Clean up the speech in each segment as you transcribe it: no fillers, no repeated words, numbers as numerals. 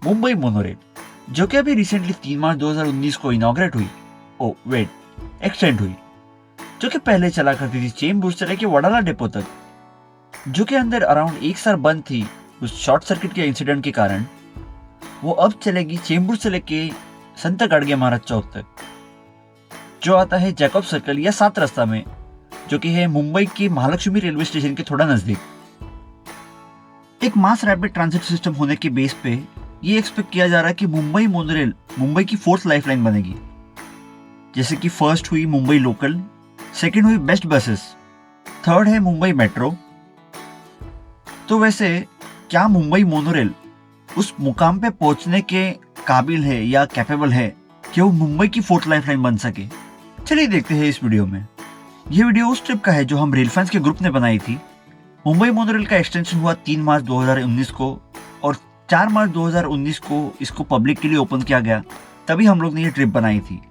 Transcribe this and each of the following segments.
Mumbai monorail, जो कि अभी रिसेंटली 3 मार्च 2019 को इनॉग्रेट हुई, एक्सटेंड हुई, जो कि पहले चला करती थी चेंबूर से लेके वडाला डिपो तक, जो कि अंदर अराउंड 1 साल बंद थी उस शॉर्ट सर्किट के इंसिडेंट के कारण। वो अब चलेगी चेंबूर से लेके संत गाडगे महाराज चौक तक, जो आता है जैकब सर्कल या 7 रास्ता में, जो कि है मुंबई के महालक्ष्मी रेलवे स्टेशन के थोड़ा नजदीक। एक मास रैपिड ट्रांजिट सिस्टम होने के बेस पे ये एक्सपेक्ट किया जा रहा है कि मुंबई मोनोरेल मुंबई की 4th लाइफलाइन बनेगी। जैसे कि फर्स्ट हुई मुंबई लोकल, सेकंड हुई बेस्ट बसेस, थर्ड है मुंबई मेट्रो। तो वैसे क्या मुंबई मोनोरेल उस मुकाम पे पहुंचने के काबिल है या कैपेबल है कि वो मुंबई की 4th लाइफलाइन बन सके? चलिए देखते हैं इस वीडियो में। ये वीडियो उस ट्रिप का है जो हम रेल फैंस के ग्रुप ने बनाई थी। मुंबई मोनोरेल का एक्सटेंशन हुआ 3 मार्च 2019 को और 4 मार्च 2019 को इसको पब्लिक के लिए ओपन किया गया, तभी हम लोग ने ये ट्रिप बनाई थी।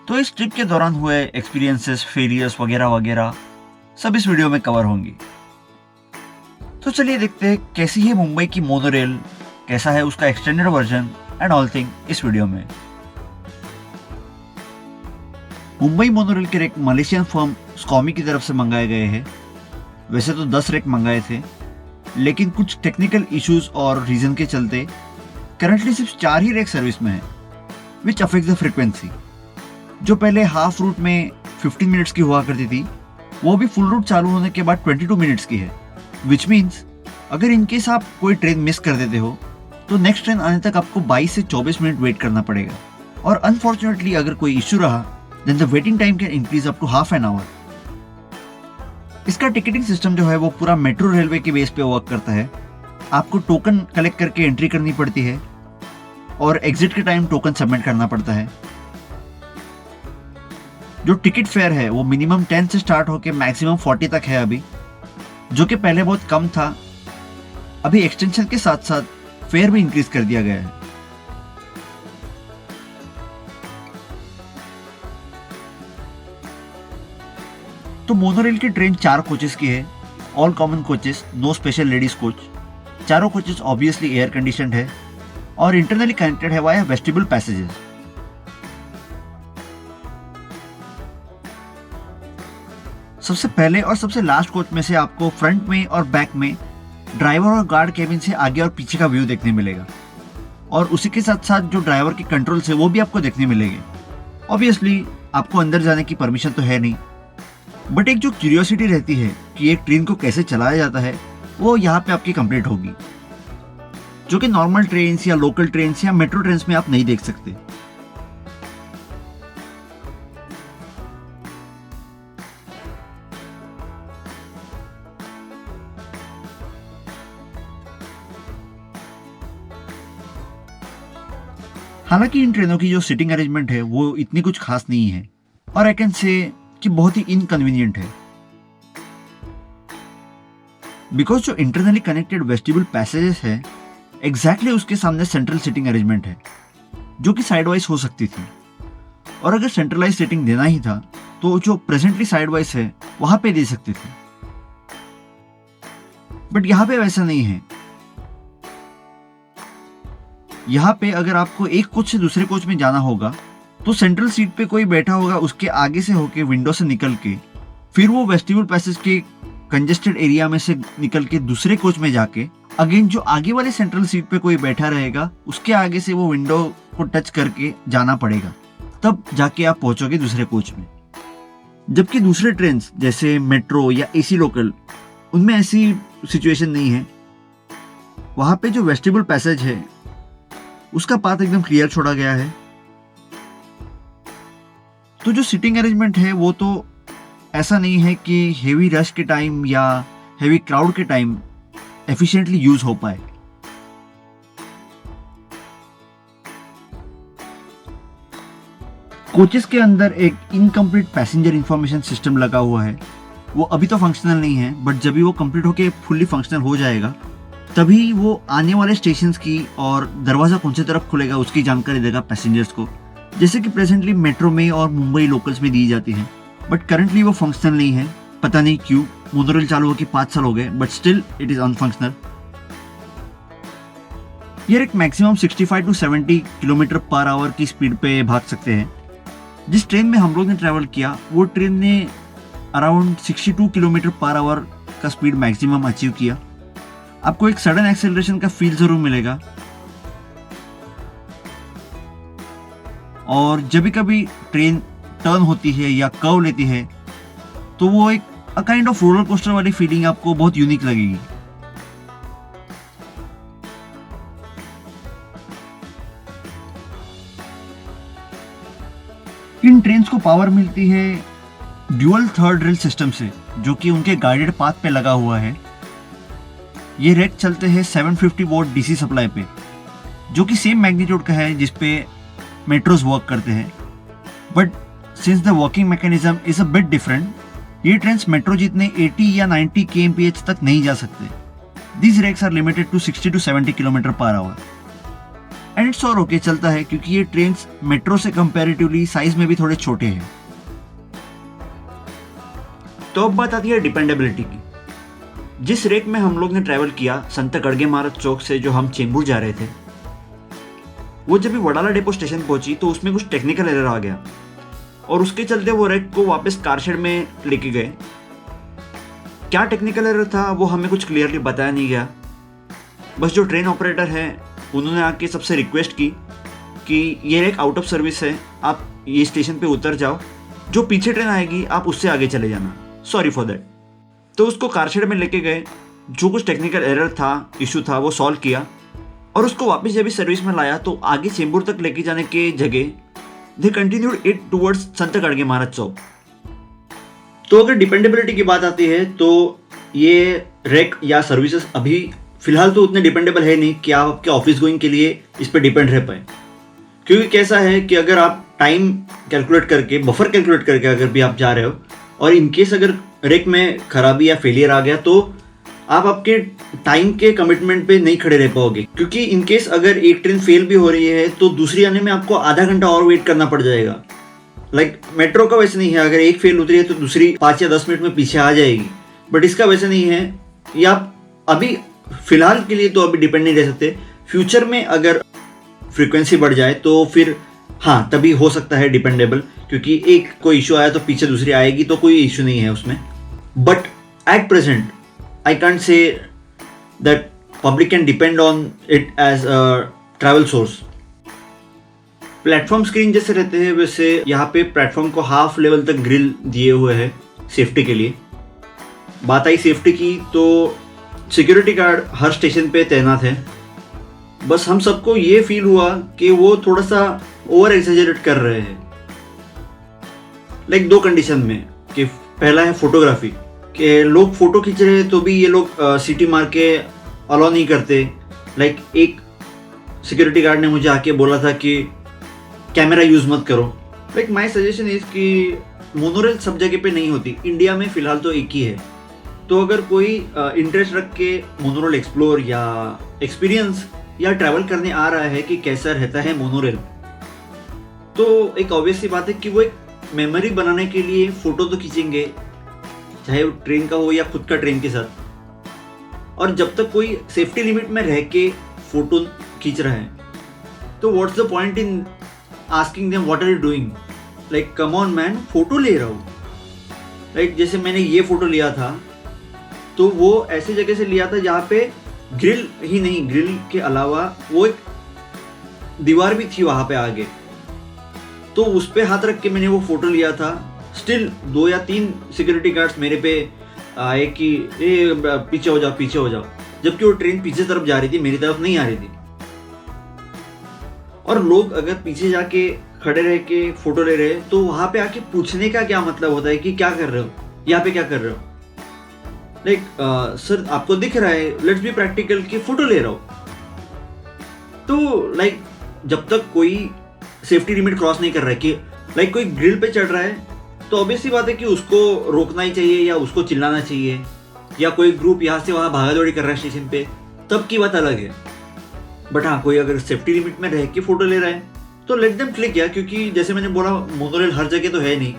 तो इस ट्रिप के दौरान हुए एक्सपीरियंसेस, फेलियर्स वगैरह वगैरह सब इस वीडियो में कवर होंगे। तो चलिए देखते हैं कैसी है मुंबई की मोनोरेल, कैसा है उसका extended version and all thing इस वीडियो में। मुंबई मोनोरेल के रेक मलेशियन फर्म स्कॉमी की तरफ से मंगाए गए हैं। वैसे तो 10 रेक मंगाए थे, लेकिन कुछ टेक्निकल इश्यूज और रीजन के चलते करंटली सिर्फ 4 ही रेक सर्विस में है, विच अफेक्ट्स द फ्रीक्वेंसी। जो पहले हाफ रूट में 15 मिनट्स की हुआ करती थी, वो भी फुल रूट चालू होने के बाद 22 मिनट्स की है, विच मीन्स अगर इनकेस आप कोई ट्रेन मिस कर देते हो तो नेक्स्ट ट्रेन आने तक आपको 22 से 24 मिनट वेट करना पड़ेगा। और अनफॉर्चुनेटली अगर कोई इश्यू रहा then the waiting time can increase up to half an hour. इसका टिकटिंग सिस्टम जो है वो पूरा मेट्रो रेलवे के बेस पे वर्क करता है। आपको टोकन कलेक्ट करके एंट्री करनी पड़ती है और एग्जिट के टाइम टोकन सबमिट करना पड़ता है। जो टिकट फेयर है वो मिनिमम 10 से स्टार्ट होकर मैक्सिमम 40 तक है अभी, जो कि पहले बहुत कम था। अभी एक्सटेंशन के साथ साथ फेयर भी इंक्रीज कर दिया गया है। तो मोनोरेल की ट्रेन 4 कोचेस की है, all common coaches, no special ladies coach. चारों कोचेस ऑब्वियसली एयर कंडीशनड है और इंटरनली कनेक्टेड है वाया वेस्टिबुल पैसेजेस। सबसे पहले और सबसे लास्ट कोच में से आपको फ्रंट में और बैक में ड्राइवर और गार्ड केबिन से आगे और पीछे का व्यू देखने मिलेगा, और उसी के साथ साथ जो ड्राइवर के कंट्रोल्स है वो भी आपको देखने मिलेंगे। ऑब्वियसली आपको अंदर जाने की परमिशन तो है नहीं, बट एक जो क्यूरियोसिटी रहती है कि एक ट्रेन को कैसे चलाया जाता है वो यहाँ पे आपकी कंप्लीट होगी, जो कि नॉर्मल ट्रेन्स या लोकल ट्रेन्स या मेट्रो ट्रेन्स में आप नहीं देख सकते। हालांकि इन ट्रेनों की जो सीटिंग अरेंजमेंट है वो इतनी कुछ खास नहीं है, और आई कैन से कि बहुत ही इनकन्वीनियंट है, बिकॉज जो इंटरनली कनेक्टेड वेस्टिबुल पैसेजेस है एग्जैक्टली उसके सामने सेंट्रल सीटिंग अरेंजमेंट है, जो कि साइड वाइज हो सकती थी। और अगर सेंट्रलाइज सीटिंग देना ही था तो जो प्रेजेंटली साइड वाइज है वहां पे दे सकते थे, बट यहाँ पे वैसा नहीं है। यहाँ पे अगर आपको एक कोच से दूसरे कोच में जाना होगा तो सेंट्रल सीट पे कोई बैठा होगा, उसके आगे से होके विंडो से निकल के फिर वो वेस्टिबुल पैसेज के कंजेस्टेड एरिया में से निकल के दूसरे कोच में जाके अगेन जो आगे वाले सेंट्रल सीट पे कोई बैठा रहेगा उसके आगे से वो विंडो को टच करके जाना पड़ेगा, तब जाके आप पहुंचोगे दूसरे कोच में। जबकि दूसरे ट्रेन जैसे मेट्रो या एसी लोकल, उनमें ऐसी सिचुएशन नहीं है। वहां पे जो वेस्टिबुल पैसेज है उसका पाथ एकदम क्लियर छोड़ा गया है। तो जो सीटिंग अरेंजमेंट है वो तो ऐसा नहीं है कि हेवी रश के टाइम या हेवी क्राउड के टाइम एफिशिएंटली यूज हो पाए। कोचेस के अंदर एक इनकम्प्लीट पैसेंजर इंफॉर्मेशन सिस्टम लगा हुआ है, वो अभी तो फंक्शनल नहीं है, बट जब भी वो कंप्लीट होके फुल्ली फंक्शनल हो जाएगा तभी वो आने वाले स्टेशंस की और दरवाजा कौन सी तरफ खुलेगा उसकी जानकारी देगा पैसेंजर्स को, जैसे कि प्रेजेंटली मेट्रो में और मुंबई लोकल्स में दी जाती है। बट करंटली वो फंक्शनल नहीं है, पता नहीं क्यों। मोनोरेल चालू होकर 5 साल हो गए but still it is unfunctional. ये एक maximum 65 to 70 kilometre per hour की स्पीड पे भाग सकते हैं। जिस ट्रेन में हम लोग ने ट्रैवल किया वो ट्रेन ने अराउंड 62 किलोमीटर पर आवर का स्पीड मैक्सिमम अचीव किया। आपको एक सडन एक्सेलरेशन का फील जरूर मिलेगा, और जब भी कभी ट्रेन टर्न होती है या कर्व लेती है तो वो एक काइंड ऑफ रोलर कोस्टर वाली फीलिंग आपको बहुत यूनिक लगेगी। इन ट्रेन्स को पावर मिलती है ड्यूअल थर्ड रेल सिस्टम से, जो कि उनके गाइडेड पाथ पे लगा हुआ है। ये रेक चलते हैं 750 वोल्ट डीसी सप्लाई पे, जो कि सेम मैग्नीट्यूड का है जिस पे मेट्रोज वर्क करते हैं। But since the working mechanism is a bit different, ये ट्रेन्स मेट्रो जितने 80 या 90 kmph तक नहीं जा सकते। These rakes are limited to 60 to 70 kilometre per hour. And it's और ओके चलता है क्योंकि ये ट्रेन्स मेट्रो से कंपैरेटिवली साइज में भी थोड़े छोटे हैं। तो अब बात आती है डिपेंडेबिलिटी की। जिस रेक में हम लोग ने ट्रैवल किया संत गड़गे महाराज चौक से जो हम चेंबूर जा रहे थे, वो जब भी वडाला डेपो स्टेशन पहुंची तो उसमें कुछ टेक्निकल एरर आ गया और उसके चलते वो रेक को वापस कारशेड में लेके गए। क्या टेक्निकल एरर था वो हमें कुछ क्लियरली बताया नहीं गया। बस जो ट्रेन ऑपरेटर है उन्होंने आके सबसे रिक्वेस्ट की कि ये रेक आउट ऑफ सर्विस है, आप ये स्टेशन पे उतर जाओ, जो पीछे ट्रेन आएगी आप उससे आगे चले जाना, सॉरी फॉर दैट। तो उसको कारशेड में लेके गए, जो कुछ टेक्निकल एरर था, इशू था, वो सॉल्व किया और उसको वापस जब भी सर्विस में लाया तो आगे चेंबूर तक लेके जाने के जगह दे कंटिन्यूड इट टुवर्ड्स संत गड़गे महाराज चौक। तो अगर डिपेंडेबिलिटी की बात आती है तो ये रेक या सर्विसेज अभी फिलहाल तो उतने डिपेंडेबल है नहीं कि आप आपके ऑफिस गोइंग के लिए इस पर डिपेंड रह पाए। क्योंकि कैसा है कि अगर आप टाइम कैलकुलेट करके, बफर कैलकुलेट करके अगर भी आप जा रहे हो और इनकेस अगर रेक में खराबी या फेलियर आ गया तो आप आपके टाइम के कमिटमेंट पे नहीं खड़े रह पाओगे। क्योंकि इनकेस अगर एक ट्रेन फेल भी हो रही है तो दूसरी आने में आपको आधा घंटा और वेट करना पड़ जाएगा। लाइक मेट्रो का वैसे नहीं है, अगर एक फेल उतरी है तो दूसरी 5 या 10 मिनट में पीछे आ जाएगी। बट इसका वैसे नहीं है, ये आप अभी फिलहाल के लिए तो अभी डिपेंड नहीं रह सकते। फ्यूचर में अगर फ्रीक्वेंसी बढ़ जाए तो फिर हाँ तभी हो सकता है डिपेंडेबल, क्योंकि एक कोई इशू आया तो पीछे दूसरी आएगी तो कोई इशू नहीं है उसमें। But at present I can't say that public can depend on it as a travel source. Platform screen जैसे रहते हैं वैसे यहाँ पे प्लेटफॉर्म को हाफ लेवल तक ग्रिल दिए हुए हैं सेफ्टी के लिए। बात आई सेफ्टी की तो सिक्योरिटी गार्ड हर स्टेशन पे तैनात है। बस हम सबको ये फील हुआ कि वो थोड़ा सा ओवर एक्सेजरेट कर रहे हैं। लाइक 2 कंडीशन में, कि पहला है फोटोग्राफी, कि लोग फोटो खींच रहे हैं तो भी ये लोग सीटी मार के अलाउ नहीं करते। लाइक एक सिक्योरिटी गार्ड ने मुझे आके बोला था कि कैमरा यूज़ मत करो। लाइक माय सजेशन इज कि मोनोरेल सब जगह पे नहीं होती, इंडिया में फ़िलहाल तो एक ही है। तो अगर कोई इंटरेस्ट रख के मोनोरेल एक्सप्लोर या एक्सपीरियंस या ट्रैवल करने आ रहा है कि कैसा रहता है मोनोरेल, तो एक ऑब्वियस सी बात है कि वो एक मेमोरी बनाने के लिए फ़ोटो तो खींचेंगे, चाहे वो ट्रेन का हो या खुद का ट्रेन के साथ। और जब तक कोई सेफ्टी लिमिट में रह के फोटो खींच रहा है तो what's the point in asking them what are you doing. Like come on man, photo ले रहा हूँ। लाइक जैसे मैंने ये फोटो लिया था तो वो ऐसी जगह से लिया था जहाँ पे ग्रिल ही नहीं, ग्रिल के अलावा वो एक दीवार भी थी वहाँ पे आगे, तो उस पर हाथ रख के मैंने वो फोटो लिया था। स्टिल 2 या 3 सिक्योरिटी गार्ड्स मेरे पे आए कि ए पीछे हो जाओ, पीछे हो जाओ, जबकि वो ट्रेन पीछे तरफ जा रही थी, मेरी तरफ नहीं आ रही थी। और लोग अगर पीछे जाके खड़े रह के फोटो ले रहे हैं तो वहां पे आके पूछने का क्या मतलब होता है कि क्या कर रहे हो, यहाँ पे क्या कर रहे हो। लाइक सर आपको दिख रहा है, लेट्स बी प्रैक्टिकल, कि फोटो ले रहा हो। तो लाइक जब तक कोई सेफ्टी लिमिट क्रॉस नहीं कर रहा है कि लाइक कोई ग्रिल पे चढ़ रहा है तो ऑब्वियसली बात है कि उसको रोकना ही चाहिए या उसको चिल्लाना चाहिए, या कोई ग्रुप यहाँ से वहाँ भागा दौड़ी कर रहा है स्टेशन पे, तब की बात अलग है। बट हाँ, कोई अगर सेफ्टी लिमिट में रह के फोटो ले रहा है तो लेट देम क्लिक किया, क्योंकि जैसे मैंने बोला मोनोरेल हर जगह तो है नहीं।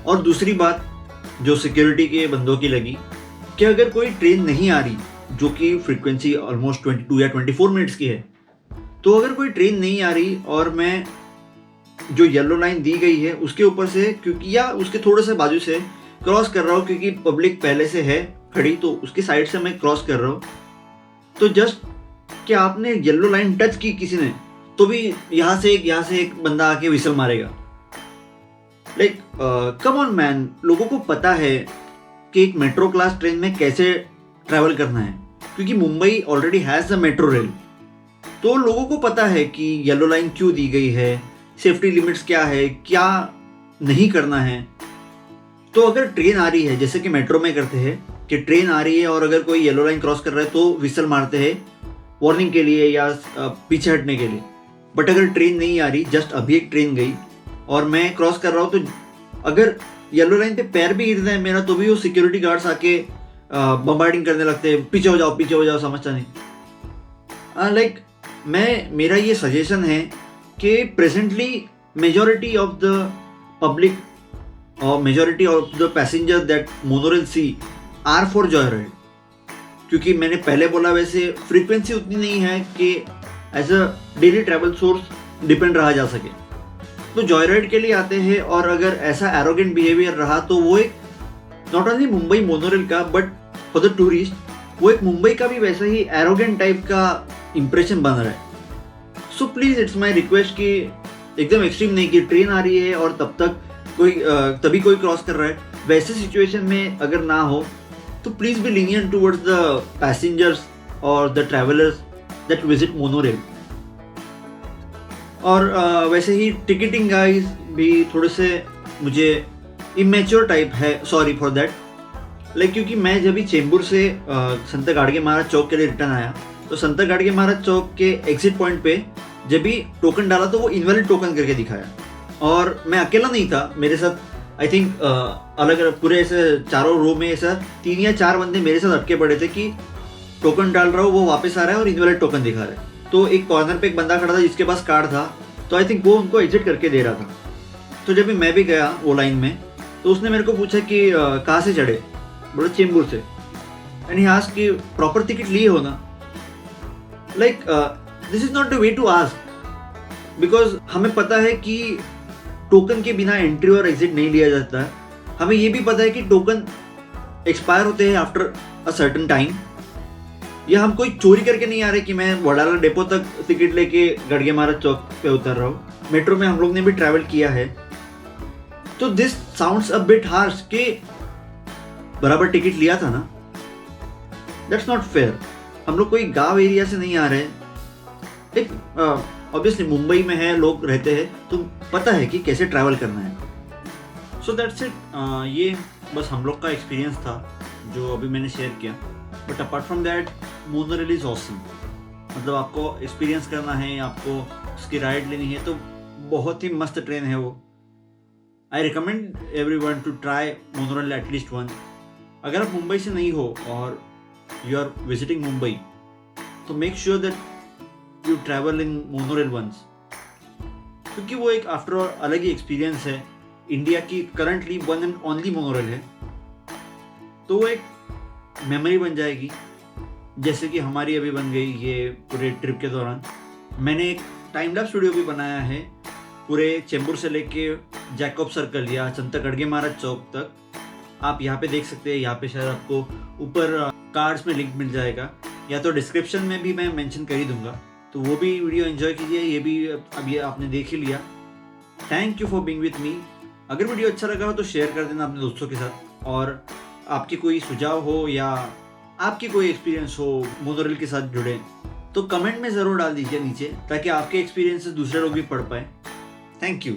और दूसरी बात जो सिक्योरिटी के बंदों की लगी कि अगर कोई ट्रेन नहीं आ रही जो कि फ्रीक्वेंसी ऑलमोस्ट 22 या 24 मिनट्स की है। तो अगर कोई ट्रेन नहीं आ रही और मैं जो येलो लाइन दी गई है उसके ऊपर से, क्योंकि या उसके थोड़े से बाजू से क्रॉस कर रहा हूँ, क्योंकि पब्लिक पहले से है खड़ी तो उसकी साइड से मैं क्रॉस कर रहा हूँ, तो जस्ट कि आपने येलो लाइन टच की किसी ने, तो भी यहाँ से एक बंदा आके विसल मारेगा। लाइक कम ऑन मैन, लोगों को पता है कि एक मेट्रो क्लास ट्रेन में कैसे ट्रैवल करना है, क्योंकि Mumbai already has a metro rail. तो लोगों को पता है कि येलो लाइन क्यों दी गई है, सेफ्टी लिमिट्स क्या है, क्या नहीं करना है। तो अगर ट्रेन आ रही है, जैसे कि मेट्रो में करते हैं कि ट्रेन आ रही है और अगर कोई येलो लाइन क्रॉस कर रहा है तो विसल मारते हैं वार्निंग के लिए या पीछे हटने के लिए। बट अगर ट्रेन नहीं आ रही, जस्ट अभी एक ट्रेन गई और मैं क्रॉस कर रहा हूँ, तो अगर येलो लाइन पे पैर भी गिरता है मेरा, तो भी वो सिक्योरिटी गार्ड्स आके बम्बार्डिंग करने लगते हैं, पीछे हो जाओ, समझता नहीं। लाइक मेरा ये सजेशन है कि presently majority of the public और majority of the passenger that monorail see are for joy ride, क्योंकि मैंने पहले बोला वैसे फ्रीक्वेंसी उतनी नहीं है कि as a daily travel source depend रहा जा सके। तो जॉय राइड के लिए आते हैं, और अगर ऐसा एरोगेंट बिहेवियर रहा तो वो एक नॉट ओनली मुंबई मोनोरेल का बट फॉर द टूरिस्ट, वो एक मुंबई का भी वैसा ही एरोगेंट टाइप का इंप्रेशन बन रहा है। So please it's my request कि एकदम एक्सट्रीम नहीं कि ट्रेन आ रही है और तभी कोई क्रॉस कर रहा है, वैसे सिचुएशन में अगर ना हो तो please be lenient towards the passengers और the travellers that visit monorail. और वैसे ही टिकटिंग गाइस भी थोड़े से मुझे इमेच्योर टाइप है, सॉरी फॉर दैट। लाइक क्योंकि मैं जब भी चेंबूर से संत गाड़गे महाराज चौक के लिए रिटर्न आया, तो संत गाड़गे महाराज चौक के एग्जिट पॉइंट पे जब भी टोकन डाला तो वो इनवैलिड टोकन करके दिखाया, और मैं अकेला नहीं था, मेरे साथ आई थिंक अलग अलग पूरे ऐसे चारों रो में ऐसा 3 या 4 बंदे मेरे साथ अटके पड़े थे कि टोकन डाल रहा हूँ, वो वापस आ रहा है और इनवैलिड टोकन दिखा रहा है। तो एक कॉर्नर पे एक बंदा खड़ा था जिसके पास कार्ड था, तो आई थिंक वो उनको एग्जिट करके दे रहा था। तो जब भी मैं भी गया वो लाइन में, तो उसने मेरे को पूछा कि कहाँ से चढ़े, बोला चेंबूर से, एंड ही आस्क्ड कि प्रॉपर टिकट लिए हो ना। Like this is not the way to ask, because हमें पता है कि टोकन के बिना एंट्री और एग्जिट नहीं लिया जाता है। हमें ये भी पता है कि टोकन एक्सपायर होते हैं आफ्टर अ सर्टेन टाइम। या हम कोई चोरी करके नहीं आ रहे कि मैं वडाला डेपो तक टिकट लेके गड़गे महाराज चौक पे उतर रहा हूँ। मेट्रो में हम लोग ने भी ट्रैवल किया है, तो this sounds a bit harsh कि बराबर टिकट लिया था ना, दैट्स नॉट फेयर। हम लोग कोई गांव एरिया से नहीं आ रहे हैं, ऑब्वियसली मुंबई में है, लोग रहते हैं, तो पता है कि कैसे ट्रैवल करना है। So that's it. ये बस हम लोग का एक्सपीरियंस था जो अभी मैंने शेयर किया। But apart from that monorail is awesome. मतलब आपको एक्सपीरियंस करना है, आपको उसकी राइड लेनी है, तो बहुत ही मस्त ट्रेन है वो। I recommend everyone to try monorail at least one. अगर आप मुंबई से नहीं हो और यू आर विजिटिंग मुंबई, तो make sure that you travel in monorail once, क्योंकि वो एक आफ्टर ऑल अलग ही एक्सपीरियंस है। इंडिया की currently one and only monorail है, तो वो एक मेमोरी बन जाएगी, जैसे कि हमारी अभी बन गई ये पूरे ट्रिप के दौरान। मैंने एक टाइम लैप्स वीडियो भी बनाया है पूरे चेंबूर से लेके जैकब सर्कल या संत गड़गे महाराज चौक तक। आप यहाँ पे देख सकते हैं, यहाँ पे शायद आपको ऊपर कार्ड्स में लिंक मिल जाएगा, या तो डिस्क्रिप्शन में भी मैं मेंशन कर ही दूंगा, तो वो भी वीडियो एंजॉय कीजिए। ये भी अभी आपने देख ही लिया। Thank you for being with me. अगर वीडियो अच्छा लगा हो तो शेयर कर देना अपने दोस्तों के साथ, और आपकी कोई सुझाव हो या आपकी कोई एक्सपीरियंस हो मोनोरेल के साथ जुड़े, तो कमेंट में ज़रूर डाल दीजिए नीचे, ताकि आपके एक्सपीरियंसेस दूसरे लोग भी पढ़ पाए। Thank you.